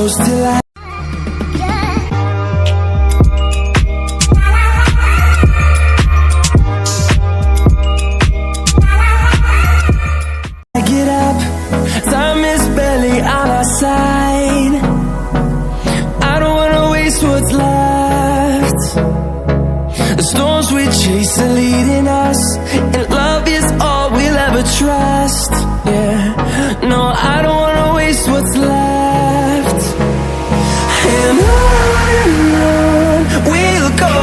close till I get up. Time is barely on our side. I don't wanna waste what's left. The storms we chase are leading us, and love is all we'll ever trust. Yeah, no, I don't wanna waste what's left. And on we'll go,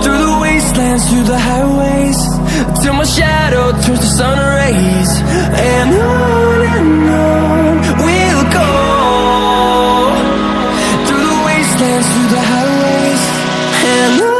through the wastelands, through the highways, till my shadow turns to sun rays. And on we'll go, through the wastelands, through the highways, and on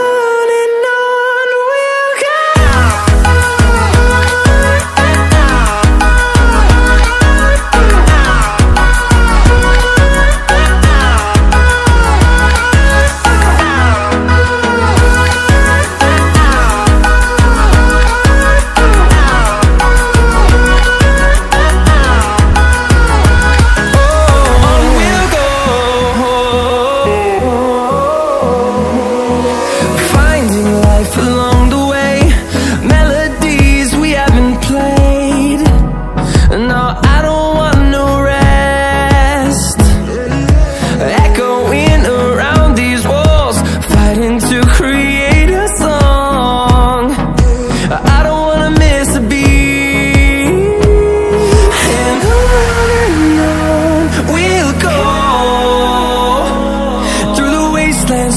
we'll go.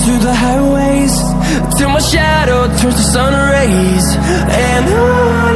Through the highways, till my shadow turns to sun rays. And on